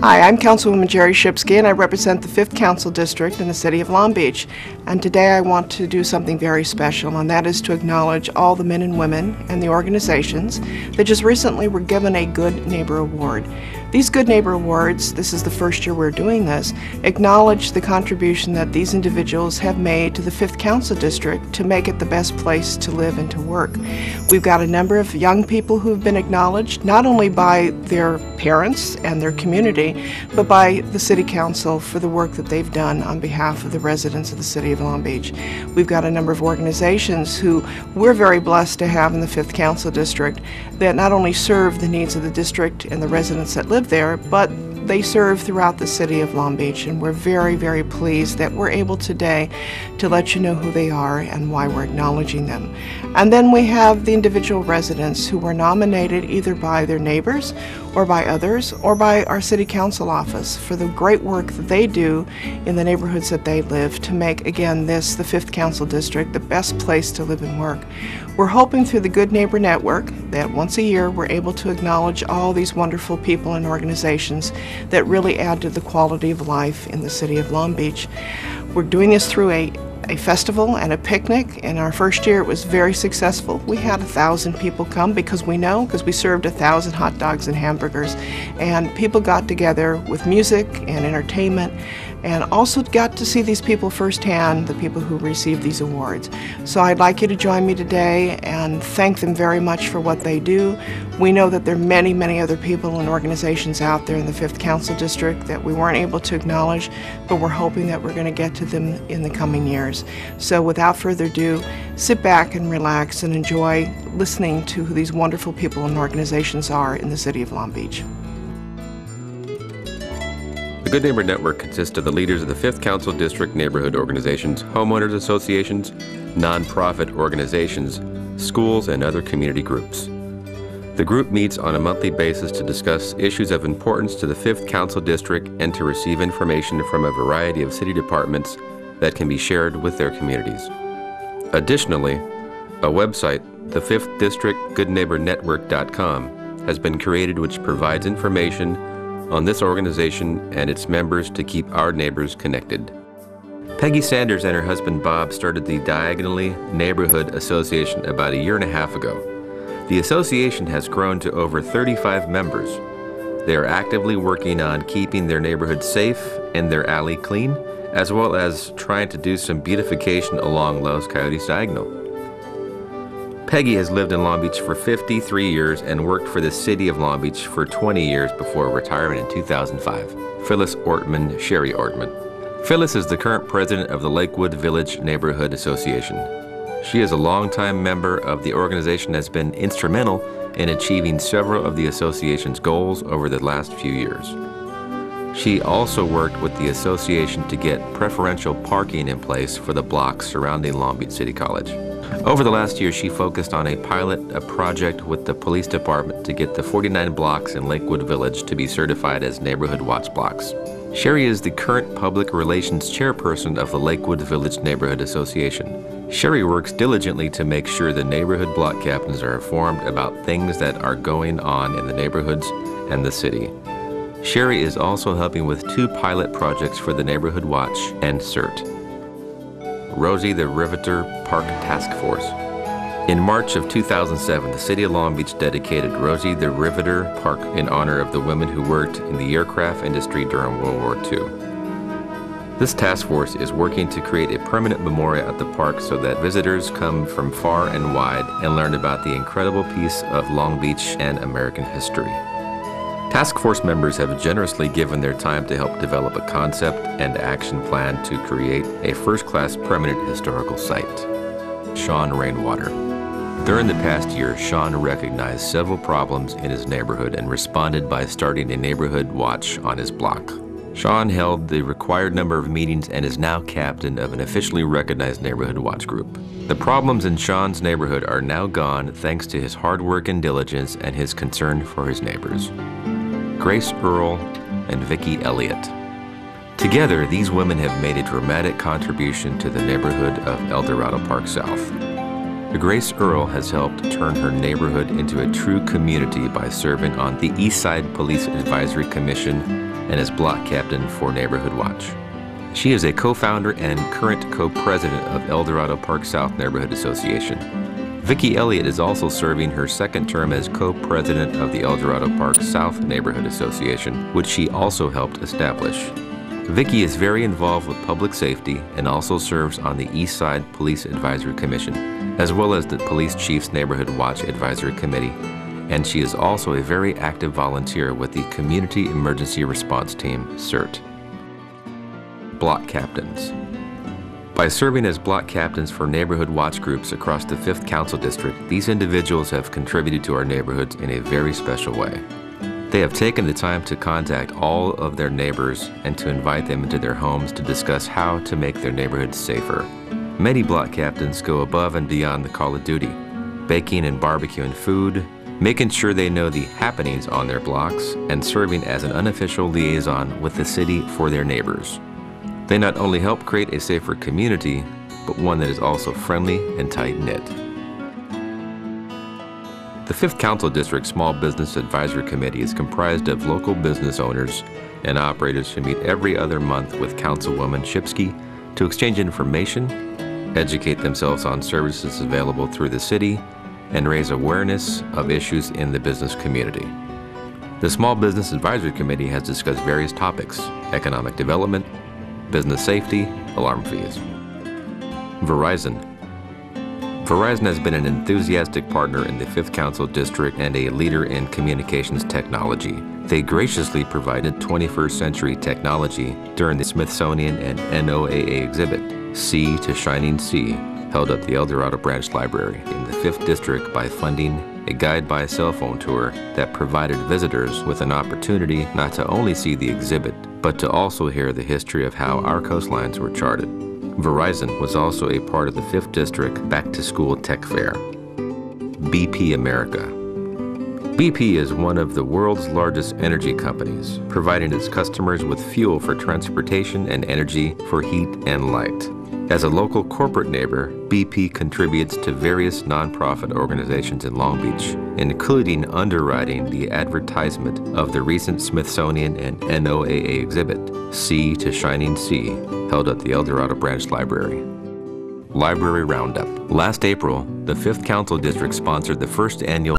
Hi, I'm Councilwoman Jerry Shipsky, and I represent the 5th Council District in the City of Long Beach. And today I want to do something very special, and that is to acknowledge all the men and women and the organizations that just recently were given a Good Neighbor Award. These Good Neighbor Awards, this is the first year we're doing this, acknowledge the contribution that these individuals have made to the 5th Council District to make it the best place to live and to work. We've got a number of young people who've been acknowledged, not only by their parents and their community, but by the City Council for the work that they've done on behalf of the residents of the City of Long Beach. We've got a number of organizations who we're very blessed to have in the 5th Council District that not only serve the needs of the district and the residents that live there, but they serve throughout the City of Long Beach, and we're very, very pleased that we're able today to let you know who they are and why we're acknowledging them. And then we have the individual residents who were nominated either by their neighbors or by others or by our City Council office for the great work that they do in the neighborhoods that they live to make, again, this, the 5th Council District, the best place to live and work. We're hoping through the Good Neighbor Network that once a year we're able to acknowledge all these wonderful people and organizations that really add to the quality of life in the City of Long Beach. We're doing this through a festival and a picnic. In our first year it was very successful. We had 1,000 people come because we served 1,000 hot dogs and hamburgers, and people got together with music and entertainment and also got to see these people firsthand, the people who received these awards. So I'd like you to join me today and thank them very much for what they do. We know that there are many, many other people and organizations out there in the 5th Council District that we weren't able to acknowledge, but we're hoping that we're going to get to them in the coming years. So without further ado, sit back and relax and enjoy listening to who these wonderful people and organizations are in the City of Long Beach. The Good Neighbor Network consists of the leaders of the 5th Council District neighborhood organizations, homeowners associations, nonprofit organizations, schools, and other community groups. The group meets on a monthly basis to discuss issues of importance to the 5th Council District and to receive information from a variety of city departments that can be shared with their communities. Additionally, a website, the 5th District GoodNeighborNetwork.com, has been created which provides information on this organization and its members to keep our neighbors connected. Peggy Sanders and her husband Bob started the Diagonally Neighborhood Association about 1.5 years ago. The association has grown to over 35 members. They are actively working on keeping their neighborhood safe and their alley clean, as well as trying to do some beautification along Los Coyotes Diagonal. Peggy has lived in Long Beach for 53 years and worked for the City of Long Beach for 20 years before retirement in 2005. Phyllis Ortman, Sherry Ortman. Phyllis is the current president of the Lakewood Village Neighborhood Association. She is a longtime member of the organization and has been instrumental in achieving several of the association's goals over the last few years. She also worked with the association to get preferential parking in place for the blocks surrounding Long Beach City College. Over the last year, she focused on a project with the police department to get the 49 blocks in Lakewood Village to be certified as Neighborhood Watch blocks. Sherry is the current public relations chairperson of the Lakewood Village Neighborhood Association. Sherry works diligently to make sure the neighborhood block captains are informed about things that are going on in the neighborhoods and the city. Sherry is also helping with 2 pilot projects for the Neighborhood Watch and CERT. Rosie the Riveter Park Task Force. In March of 2007, the City of Long Beach dedicated Rosie the Riveter Park in honor of the women who worked in the aircraft industry during World War II. This task force is working to create a permanent memorial at the park so that visitors come from far and wide and learn about the incredible piece of Long Beach and American history. Task force members have generously given their time to help develop a concept and action plan to create a first-class permanent historical site. Sean Rainwater. During the past year, Sean recognized several problems in his neighborhood and responded by starting a neighborhood watch on his block. Sean held the required number of meetings and is now captain of an officially recognized neighborhood watch group. The problems in Sean's neighborhood are now gone thanks to his hard work and diligence and his concern for his neighbors. Grace Earl and Vicki Elliott. Together, these women have made a dramatic contribution to the neighborhood of El Dorado Park South. Grace Earl has helped turn her neighborhood into a true community by serving on the Eastside Police Advisory Commission and is block captain for Neighborhood Watch. She is a co-founder and current co-president of El Dorado Park South Neighborhood Association. Vicki Elliott is also serving her second term as co-president of the El Dorado Park South Neighborhood Association, which she also helped establish. Vicki is very involved with public safety and also serves on the East Side Police Advisory Commission, as well as the Police Chief's Neighborhood Watch Advisory Committee, and she is also a very active volunteer with the Community Emergency Response Team, CERT. Block Captains. By serving as block captains for neighborhood watch groups across the 5th Council District, these individuals have contributed to our neighborhoods in a very special way. They have taken the time to contact all of their neighbors and to invite them into their homes to discuss how to make their neighborhoods safer. Many block captains go above and beyond the call of duty, baking and barbecuing food, making sure they know the happenings on their blocks, and serving as an unofficial liaison with the city for their neighbors. They not only help create a safer community, but one that is also friendly and tight-knit. The 5th Council District Small Business Advisory Committee is comprised of local business owners and operators who meet every other month with Councilwoman Shipsky to exchange information, educate themselves on services available through the city, and raise awareness of issues in the business community. The Small Business Advisory Committee has discussed various topics: economic development, business safety, alarm fees. Verizon. Verizon has been an enthusiastic partner in the 5th Council District and a leader in communications technology. They graciously provided 21st century technology during the Smithsonian and NOAA exhibit, Sea to Shining Sea, held at the El Dorado Branch Library in the 5th District by funding a guide by cell phone tour that provided visitors with an opportunity not to only see the exhibit, but to also hear the history of how our coastlines were charted. Verizon was also a part of the 5th District Back to School Tech Fair. BP America. BP is one of the world's largest energy companies, providing its customers with fuel for transportation and energy for heat and light. As a local corporate neighbor, BP contributes to various nonprofit organizations in Long Beach, including underwriting the advertisement of the recent Smithsonian and NOAA exhibit, Sea to Shining Sea, held at the El Dorado Branch Library. Library Roundup. Last April, the 5th Council District sponsored the first annual